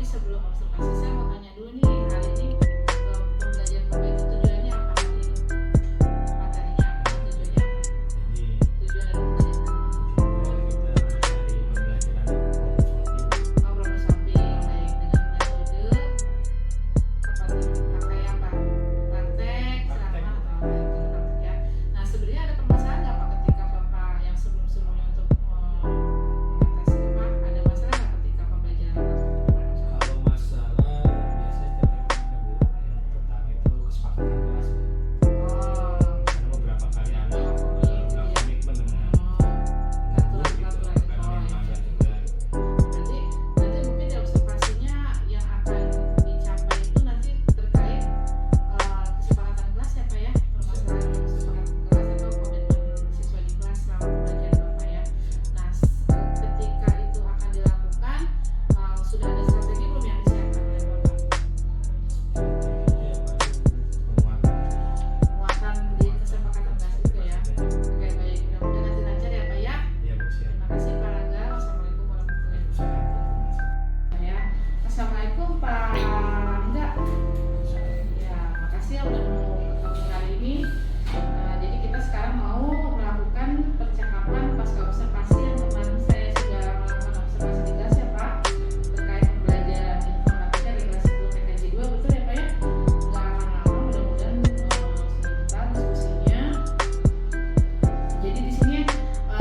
sebelum observasi saya mau tanya dulu nih, hari ini pembelajaran Bapak itu tujuannya apa hari ini? Materinya apa? Tujuannya apa? Tujuan dari pembelajaran problem solving, baik dengan metode apa tuh? Pakai apa? Praktek, ceramah atau praktek ya. Nah sebenarnya ada permasalahan nggak Pak ketika Bapak yang sebelum-sebelumnya untuk mengatasi apa? Ada masalah nggak ketika pembelajaran? Kalau masalah biasanya terkait yang pertama itu kesepakatan kelas. Karena beberapa kali ada komitmen dengan guru gitu, karena yang magang juga. Nanti mungkin di observasinya yang akan dicapai itu nanti terkait kesepakatan kelas ya Pak ya, permasalahan kesepakatan kelas atau komitmen siswa di kelas selama pembelajaran Bapak ya. Nah ketika itu akan dilakukan, sudah ada strategi belum yang disiapkan oleh Bapak? Penguatan di kesepakatan kelas itu ya. Oke baik, mudah-mudahan nanti lancar ya Pak ya. Iya Bu, siap. Terima kasih Pak Rangga. Wassalamualaikum warahmatullahi wabarakatuh. Ya, Assalamualaikum Pak Rangga. Ya, makasih ya udah mau ketemu hari ini. Jadi kita sekarang mau melakukan percakapan pasca observasi yang kemarin saya sudah melakukan observasi di kelas ya Pak, terkait pembelajaran informatika di kelas 10 TKJ 2, betul ya Pak ya? Nggak akan lama, mudah-mudahan sebentar diskusinya. Jadi di sini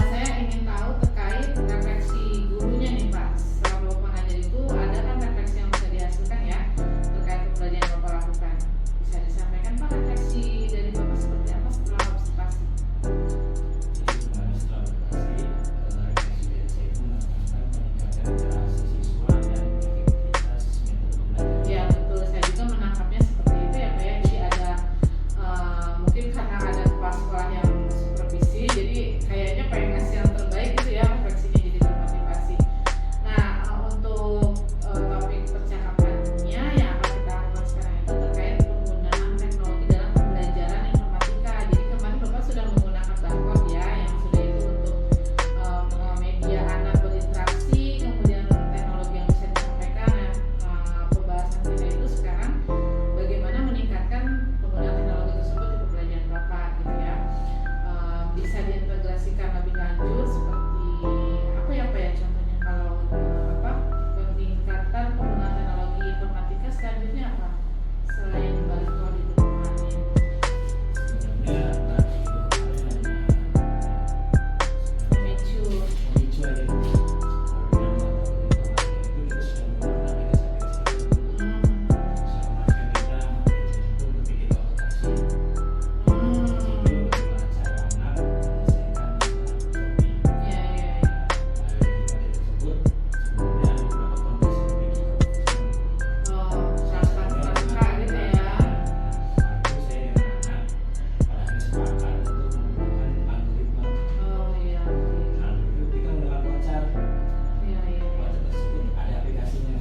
saya ingin tahu terkait refleksi gurunya nih Pak. Selama Bapak mengajar itu ada kan refleksi yang bisa dihasilkan ya terkait pembelajaran yang Bapak lakukan. Bisa disampaikan Pak refleksi dari Bapak seperti apa setelah observasi? Jadi kemarin setelah operasi, refleksi dari saya itu menekankan peningkatan interaksi siswa dan efektivitas metode pembelajaran. Ya betul, saya juga menangkapnya seperti itu ya Pak ya. Jadi ada mungkin karena ada kepala sekolah yang supervisi, jadi kayaknya pengen ngasih yang terbaik gitu ya, refleksinya jadi termotivasi. Nah untuk topik percakapannya yang akan kita lakukan sekarang itu terkait penggunaan teknologi dalam pembelajaran informatika. Jadi kemarin Bapak sudah menggunakan barcode ya, yang sudah itu untuk media anak berinteraksi, kemudian teknologi yang bisa disampaikan. Pembahasan kita itu sekarang bagaimana meningkatkan penggunaan teknologi tersebut di pembelajaran Bapak gitu ya. Bisa diintegrasikan lebih lanjut seperti apa ya Pak ya, contohnya kalau peningkatan penggunaan teknologi informatika selanjutnya apa selain barcode itu kemarin? Sebenarnya tadi itu kemarin Memicu. memicu aja Bu. Kalau dengan materi informatika itu kita sudah menggunakan aplikasi-aplikasi itu. Misalkan kita itu ketika operasi itu bagaimana cara anak menyelesaikan shopping. Iya. Dari tersebut sebenarnya ada beberapa kondisi Transparan gitu ya. itu saya dengan anak pada akhirnya sepakat untuk menggunakan algoritma. Oh iya. Algoritma kita menggunakan voucher. Iya. Voucher tersebut ada aplikasinya.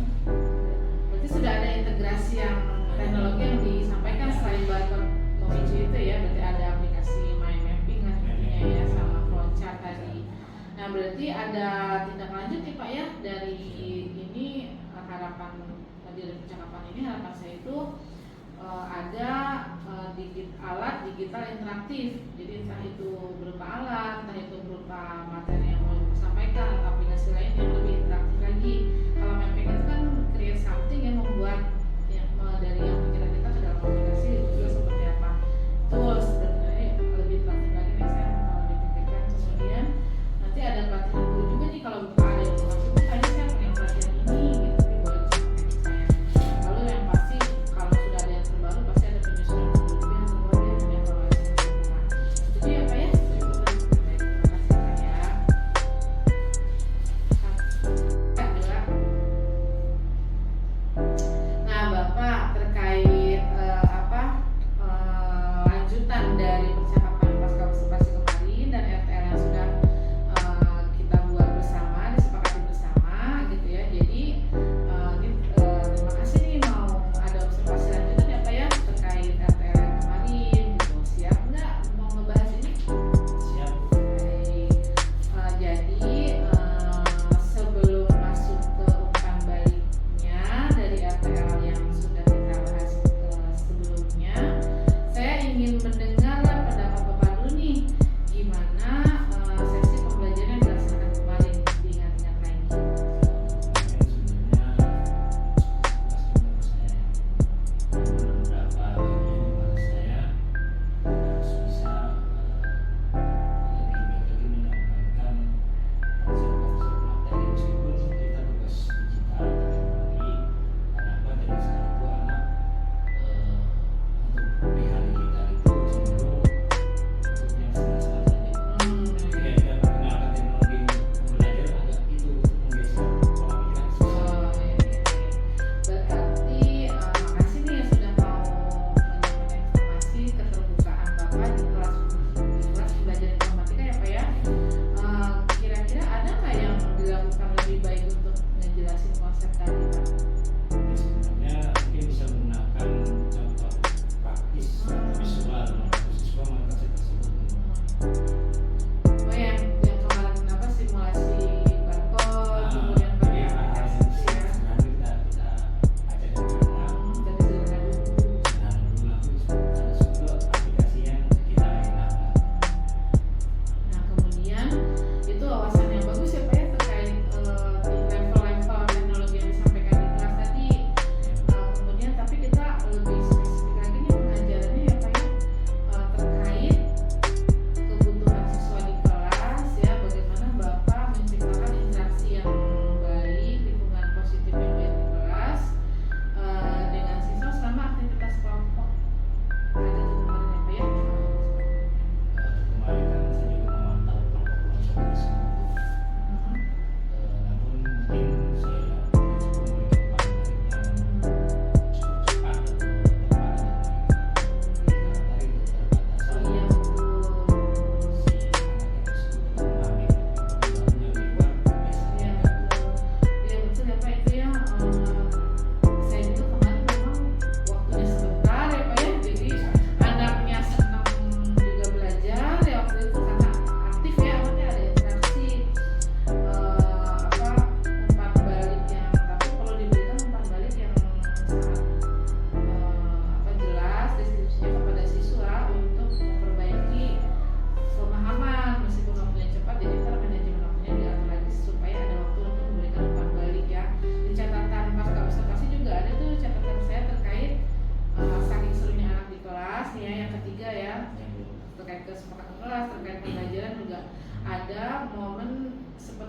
Berarti sudah ada integrasi yang teknologi yang disampaikan selain barcode memicu itu ya, berarti ada aplikasi mind mapping lah intinya ya, sama flowchart tadi. Nah berarti ada tindak lanjut nih Pak ya dari ini, harapan dari percakapan ini, harapan saya itu ada alat digital interaktif. Jadi entah itu berupa alat, entah itu berupa materi yang mau disampaikan atau aplikasi lain yang lebih interaktif lagi. Kalau mapping itu kan create something yang membuat dari yang pikiran kita ke dalam aplikasi itu juga seperti apa. Tools sebenarnya lebih interaktif lagi nih saya lebih pikirkan. Terus kemudian nanti ada pelatihan guru juga nih, kalau Bapak ada informasi itu kayaknya saya pengen pelatihan ini gitu, tapi boleh disampaikan ke saya. Lalu yang pasti kalau sudah ada yang terbaru pasti ada penyusunan guru juga yang terbaru ya, dan evaluasi yang sempurna. Setuju ya Pak ya? Baik, terima kasih Pak ya. Adalah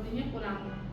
sepertinya kurang